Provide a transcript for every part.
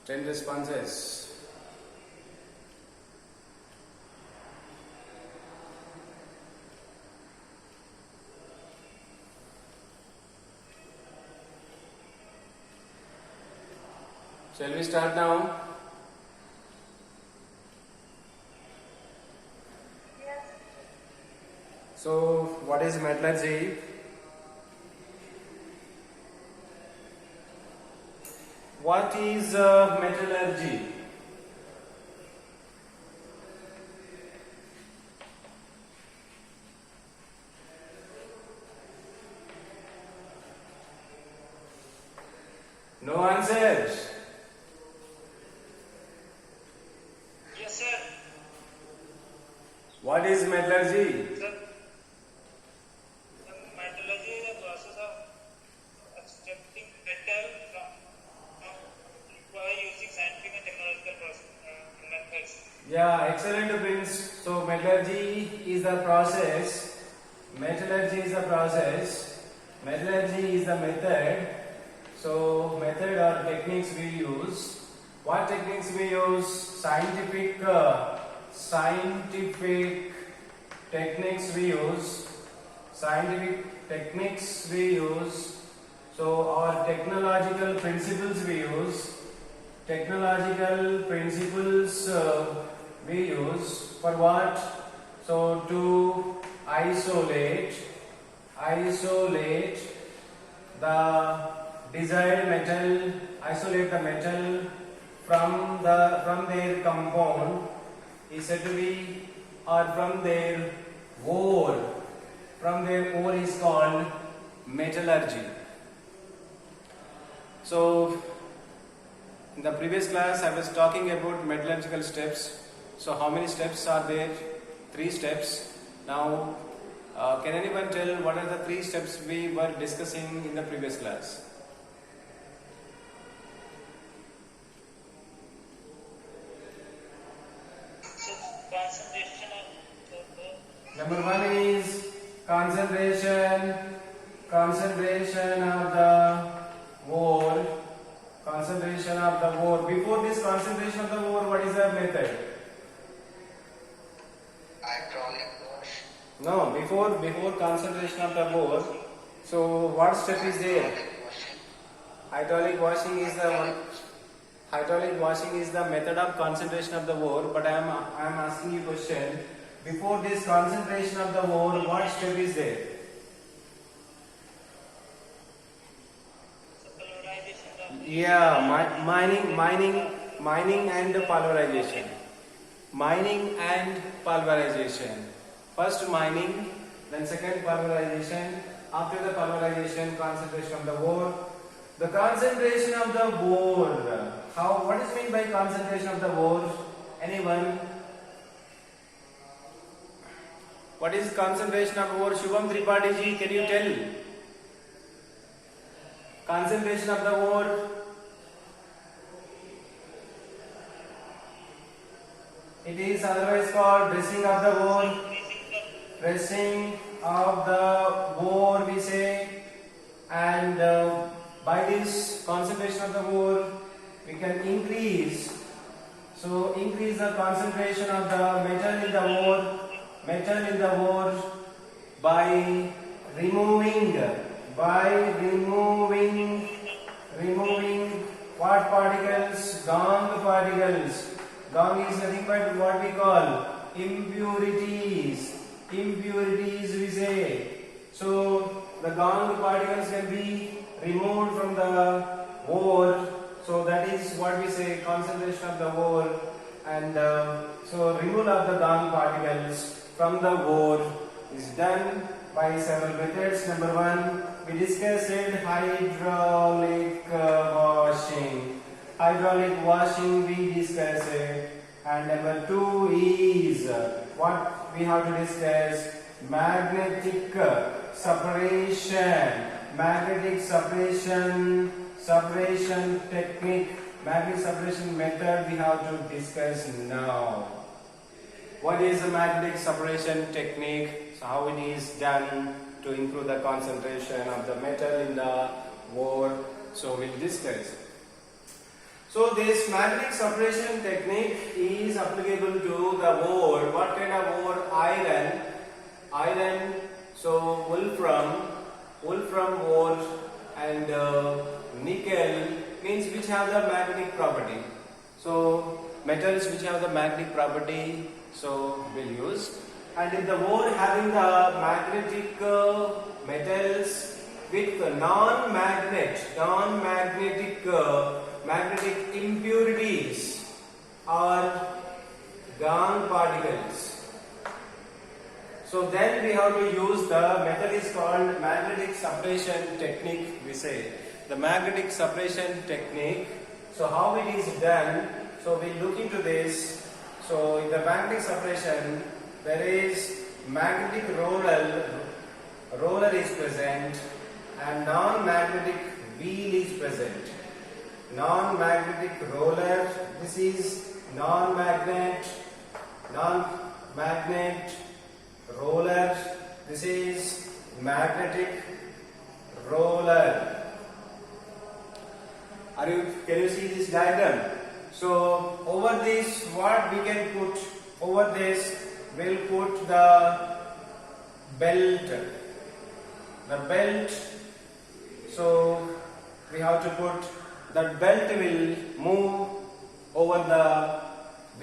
10 responses. Shall we start now? Yes. So, what is metallurgy? What is metallurgy? No answers. Yes, sir. What is metallurgy? Sir, metallurgy is a process of extracting metal by using scientific and technological methods. Yeah, excellent Prince. So metallurgy is the process. Metallurgy is the process. Metallurgy is the method. So method or techniques we use. What techniques we use? Scientific techniques we use. Scientific techniques we use. So our technological principles we use. Technological principles we use for what? So to isolate the desired metal, isolate the metal from their compound is said to be, or from their ore. From their ore is called metallurgy. So in the previous class I was talking about metallurgical steps. So how many steps are there? 3 steps. Now can anyone tell what are the 3 steps we were discussing in the previous class? So, concentration of Number 1 is concentration of the ore. Concentration of the ore. Before this concentration of the ore, what is the method? hydraulic wash. No, before concentration of the ore. So what step is there? Hydraulic washing is the one. Hydraulic washing is the method of concentration of the ore. But I am asking you question. Before this concentration of the ore, what step is there? So, polarization of Yeah, mining and pulverization. Mining and pulverization. First mining, then second pulverization. After the pulverization, concentration of the ore. The concentration of the ore. What is meant by concentration of the ore? Anyone? What is concentration of ore? Shubham Tripathi ji, can you tell? Concentration of the ore. It is otherwise called dressing of the ore. Dressing of the ore we say, and by this concentration of the ore we can increase. So increase the concentration of the metal in the ore by removing what particles? Gangue particles. Gangue is nothing but what we call impurities we say. So the gangue particles can be removed from the ore. So that is what we say concentration of the ore. And so removal of the gangue particles from the ore is done by several methods. Number 1, we discussed hydraulic washing. Hydraulic washing we discussed it. And number 2 is what we have to discuss, magnetic separation technique, magnetic separation method we have to discuss now. What is the magnetic separation technique? So how it is done to improve the concentration of the metal in the ore. So we'll discuss. So this magnetic separation technique is applicable to the ore. What kind of ore? Iron. So wolfram ore and nickel means which have the magnetic property. So metals which have the magnetic property, so we'll use. And if the ore having the magnetic metals with magnetic impurities or Gang particles. So then we have to use the method is called magnetic separation technique, we say. The magnetic separation technique. So how it is done? So we look into this. So in the magnetic separation, there is magnetic roller is present and non-magnetic wheel is present. Non-magnetic roller, this is non-magnet roller, this is magnetic roller. Can you see this diagram? So over this, what we can put over this, we'll put the belt. So we have to put that belt will move over the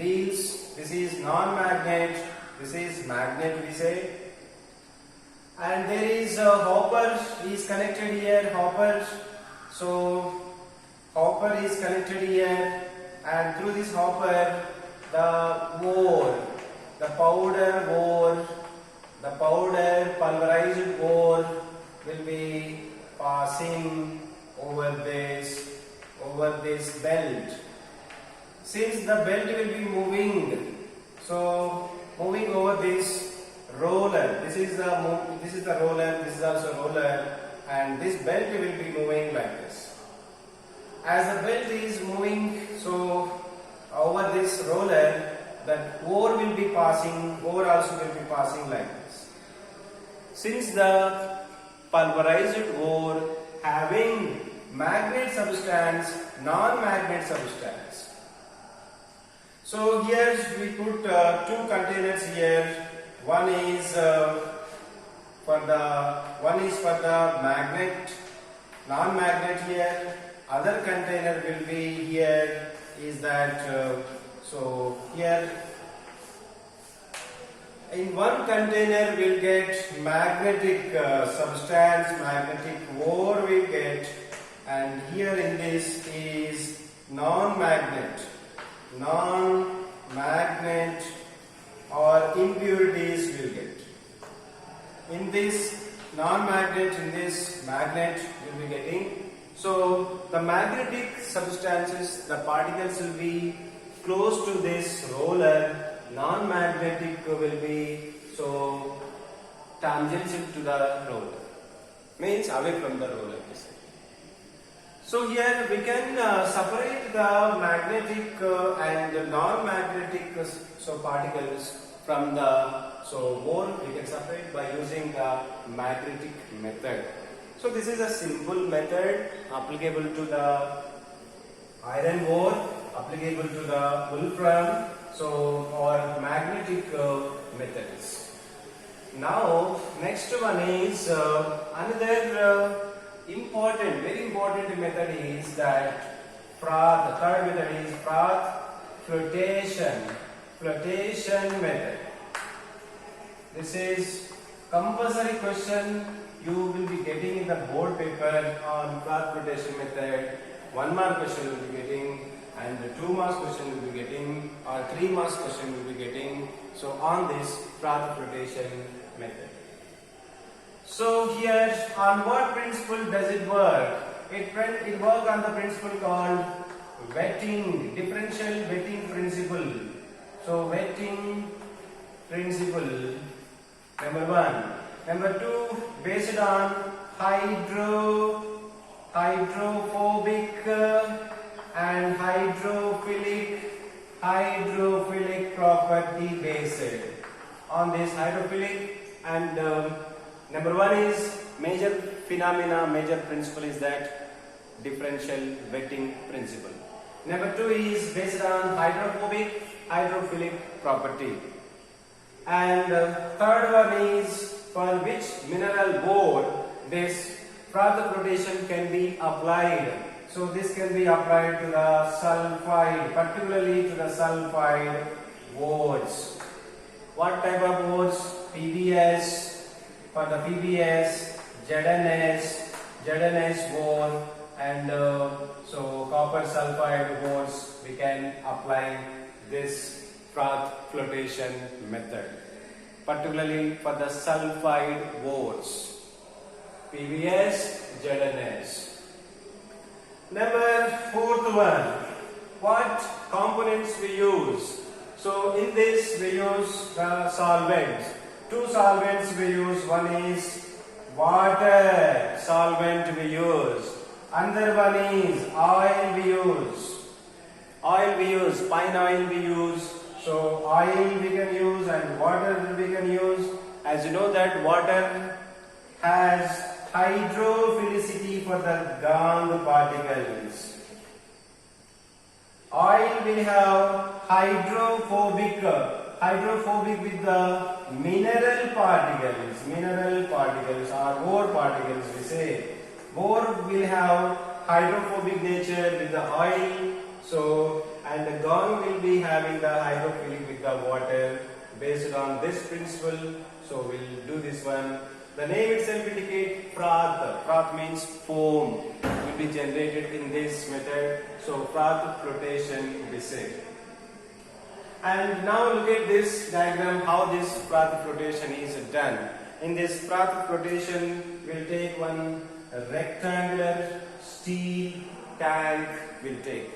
wheels. This is non-magnet, this is magnet, we say. And there is a hopper is connected here, So hopper is connected here, and through this hopper the powder pulverized ore will be passing over this belt. Since the belt will be moving, so moving over this roller, this is the roller, this is also roller, and this belt will be moving like this. As the belt is moving, so over this roller, that ore also will be passing like this. Since the pulverized ore having magnet substance, non-magnet substance. So here we put two containers here. One is for the magnet, non-magnet here. Other container will be here. Is that so here in one container we'll get magnetic substance, magnetic ore we'll get, and here in this is non-magnet or impurities we'll get. In this non-magnet, in this magnet we'll be getting. So the magnetic substances, the particles will be close to this roller, non-magnetic will be so tangential to the roller, means away from the roller. So here we can separate the magnetic and the non-magnetic particles from the ore. We can separate by using the magnetic method. So this is a simple method applicable to the iron ore, applicable to the wolfram, or magnetic methods. Now next one is another very important method is that Froth. The third method is Froth flotation method. This is compulsory question you will be getting in the board paper on Froth flotation method. 1 mark question will be getting, and 2 marks question will be getting, or 3 marks question will be getting. So on this Froth flotation method. So here on what principle does it work? It works on the principle called wetting, differential wetting principle. So wetting principle, number 1. Number 2, based on hydrophobic and hydrophilic property based on this hydrophilic. And number 1 is major principle is that differential wetting principle. Number 2 is based on hydrophobic, hydrophilic property. And third one is for which mineral board this froth flotation can be applied. So this can be applied to the sulfide, particularly to the sulfide boards. What type of boards? PBS, for the PBS, ZNS board, and so copper sulfide boards, we can apply this froth flotation method, particularly for the sulfide boards, PBS, ZNS. Number 4th one, what components we use? So in this we use the solvents. 2 solvents we use. One is water solvent we use. Another one is oil we use. Pine oil we use. So oil we can use and water we can use. As you know that water has hydrophilicity for the Gangue particles. Oil will have hydrophobic with the mineral particles or ore particles we say. Ore will have hydrophobic nature with the oil, so and the Gangue will be having the hydrophilic with the water based on this principle. So we'll do this one. The name itself indicates froth. Froth means foam will be generated in this method. So froth flotation we say. And now look at this diagram how this froth flotation is done. In this froth flotation we'll take one rectangular steel tank will take.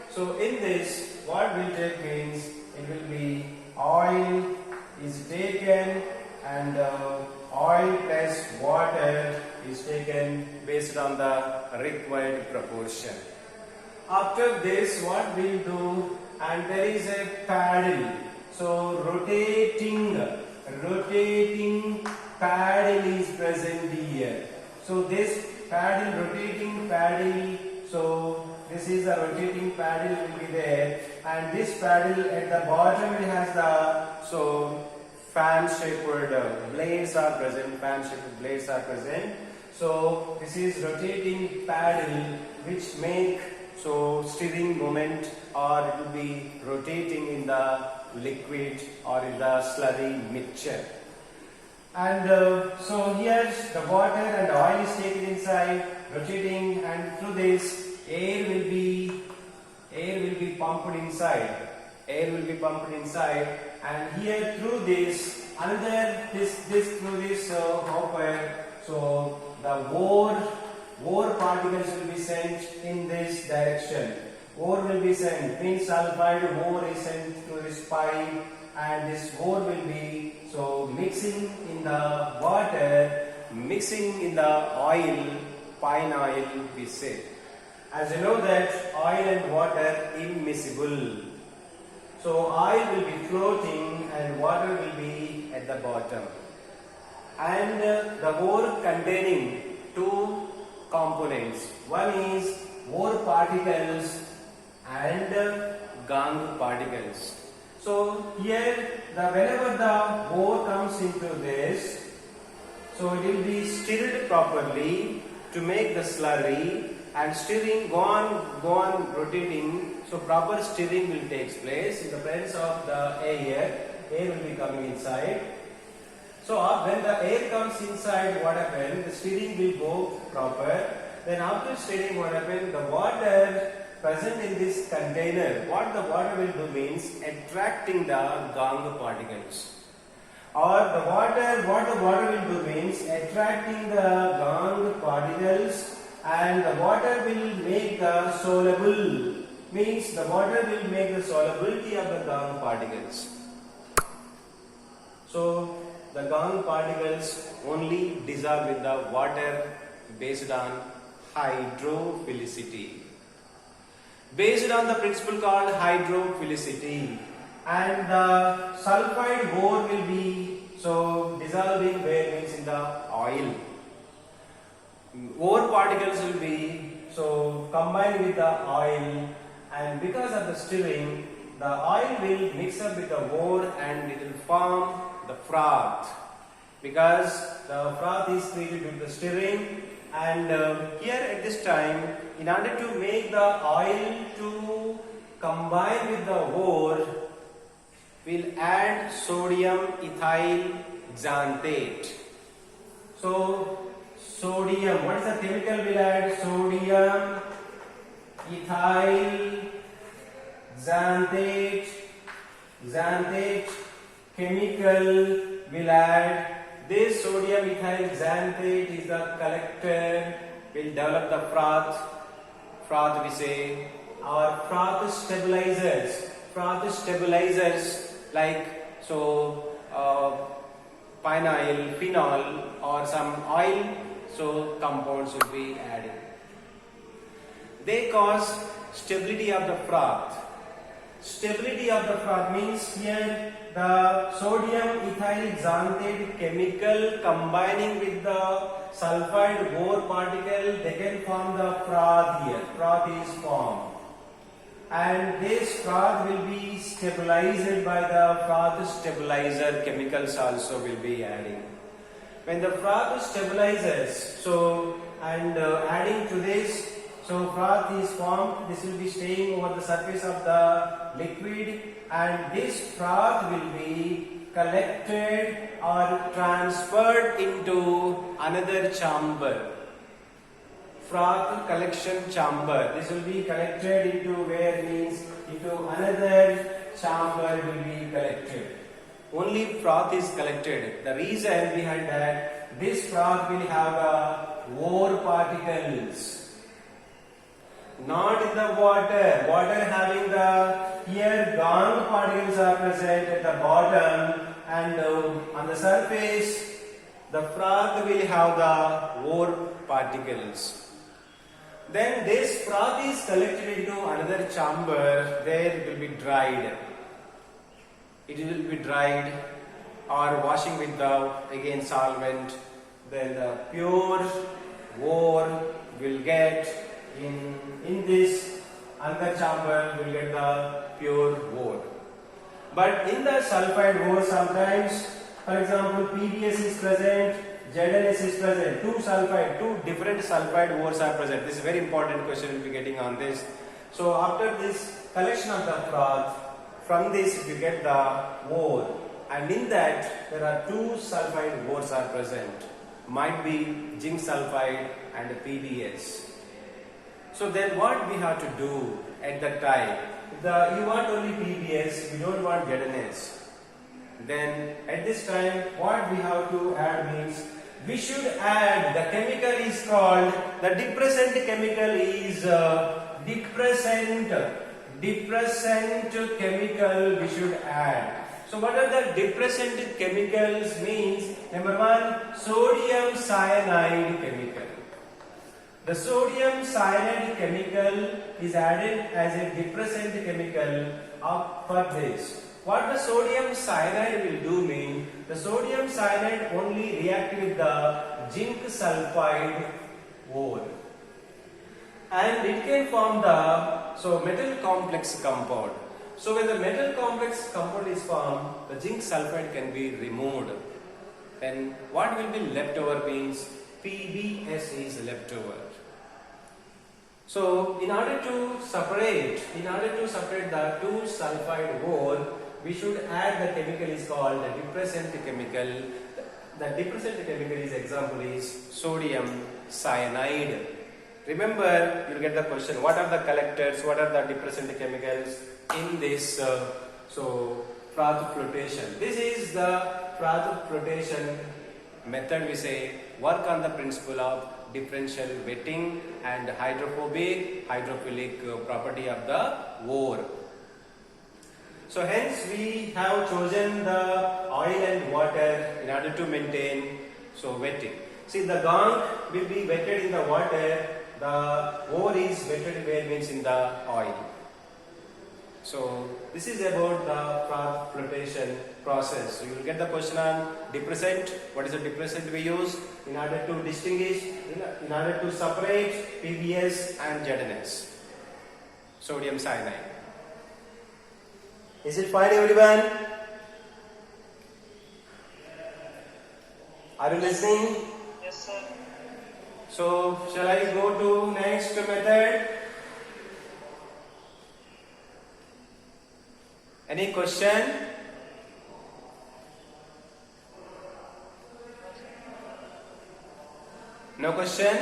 So in this what we'll take means it will be oil is taken and oil plus water is taken based on the required proportion. After this what we'll do, and there is a paddle. So rotating paddle is present here. So this paddle, rotating paddle, so this is a rotating paddle will be there, and this paddle at the bottom it has the fan shaped blades are present. So this is rotating paddle which make steering moment, or it will be rotating in the liquid or in the slurry mixture. And so here the water and the oil is taken inside, rotating, and through this air will be pumped inside. And here through this through this hopper, so the ore particles will be sent in this direction. Ore will be sent, means sulfide ore is sent through this pipe, and this ore will be mixing in the water, mixing in the oil, pine oil we say. As you know that oil and water immiscible. So oil will be floating and water will be at the bottom. And the ore containing 2 components. One is ore particles and Gangue particles. So here whenever the ore comes into this, so it will be stirred properly to make the slurry, and stirring go on rotating. So proper stirring will take place in the presence of the air. Air will be coming inside. So when the air comes inside, what happens? The stirring will go proper. Then after stirring, what happens? The water present in this container, what the water will do means attracting the Gangue particles. Or what the water will do means attracting the Gangue particles, and the water will make the soluble, means the water will make the solubility of the Gangue particles. So the Gangue particles only dissolve in the water based on hydrophilicity. Based on the principle called hydrophilicity, and the sulfide ore will be dissolving where means in the oil. Ore particles will be combined with the oil, and because of the stirring, the oil will mix up with the ore and it will form the froth. Because the froth is created with the stirring, and here at this time, in order to make the oil to combine with the ore, we'll add sodium ethyl xanthate. So sodium, what is the chemical we'll add? Sodium ethyl xanthate. Xanthate chemical will add. This sodium ethyl xanthate is the collector, will develop the froth. Froth we say, or froth stabilizers. Froth stabilizers like phenyl, phenol, or some oil, compounds will be added. They cause stability of the froth. Stability of the froth means here the sodium ethyl xanthate chemical combining with the sulfide ore particle, they can form the froth here. Froth is formed. And this froth will be stabilized by the froth stabilizer chemicals also will be adding. When the froth stabilizes, adding to this, froth is formed. This will be staying over the surface of the liquid, and this froth will be collected or transferred into another chamber. Froth collection chamber. This will be collected into where means into another chamber will be collected. Only froth is collected. The reason behind that, this froth will have the ore particles. Not in the water. Water having the here gangue particles are present at the bottom, and on the surface the froth will have the ore particles. Then this froth is collected into another chamber where it will be dried. It will be dried or washing with the again solvent. Then the pure ore will get in this another chamber will get the pure ore. But in the sulfide ore sometimes, for example, PBS is present, ZNS is present, two different sulfide ores are present. This is a very important question we'll be getting on this. So after this collection of the froth, from this you get the ore, and in that there are two sulfide ores are present. Might be zinc sulfide and PBS. So then what we have to do at that time? You want only PBS, you don't want ZNS. Then at this time what we have to add means we should add, the chemical is called, the depressant chemical is depressant chemical we should add. So what are the depressant chemicals means? Number one, sodium cyanide chemical. The sodium cyanide chemical is added as a depressant chemical for this. What the sodium cyanide will do mean, the sodium cyanide only react with the zinc sulfide ore, and it can form the metal complex compound. So when the metal complex compound is formed, the zinc sulfide can be removed. Then what will be left over means PBS is left over. So in order to separate the two sulfide ore, we should add the chemical is called the depressant chemical. The depressant chemical example is sodium cyanide. Remember, you will get the question, what are the collectors, what are the depressant chemicals in this froth flotation. This is the froth flotation method. We say work on the principle of differential wetting and hydrophilic property of the ore. So hence we have chosen the oil and water in order to maintain wetting. See, the gangue will be wetted in the water, the ore is wetted where means in the oil. So this is about the Prague flotation process. So you will get the question on depressant. What is the depressant we use in order to distinguish, in order to separate PBS and ZNS, sodium cyanide. Is it fine, everyone? Are you listening? Yes, sir. So shall I go to next method? Any question? No question?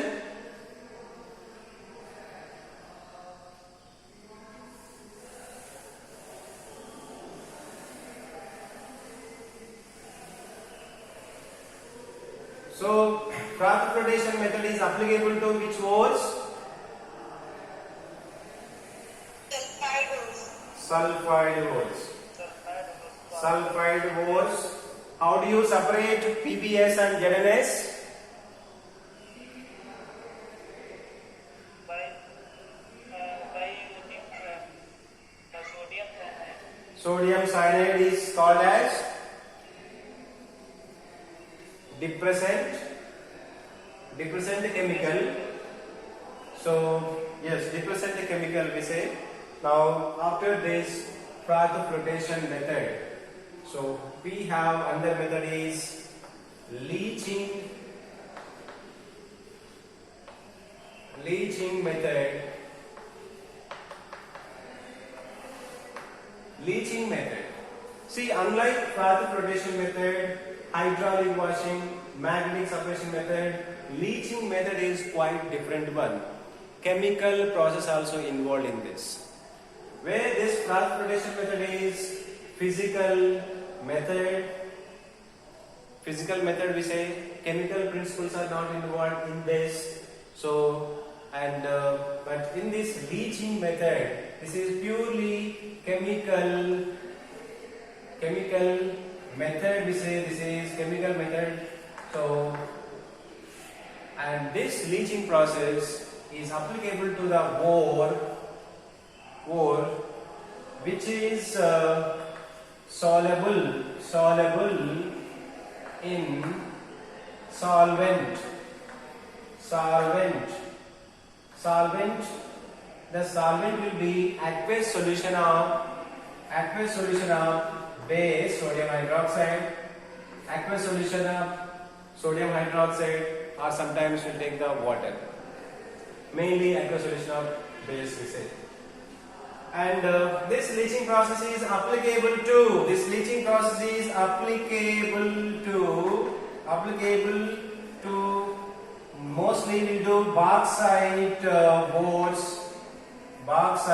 So, Prague flotation method is applicable to which ores? Sulfide ores. Sulfide ores. How do you separate PBS and ZNS? By using the sodium cyanide. Sodium cyanide is called as depressant chemical. So yes, depressant chemical we say. Now after this Prague flotation method, so we have another method is leaching method. Leaching method. See, unlike Prague flotation method, hydraulic washing, magnetic separation method, leaching method is quite different one. Chemical process also involved in this. Where this Prague flotation method is physical method we say, chemical principles are not involved in this. So but in this leaching method, this is purely chemical method we say, this is chemical method. So and this leaching process is applicable to the ore which is soluble in solvent. The solvent will be aqueous solution of base sodium hydroxide, aqueous solution of sodium hydroxide, or sometimes we'll take the water. Mainly aqueous solution of base we say. And this leaching process is applicable to mostly we do bauxite ores.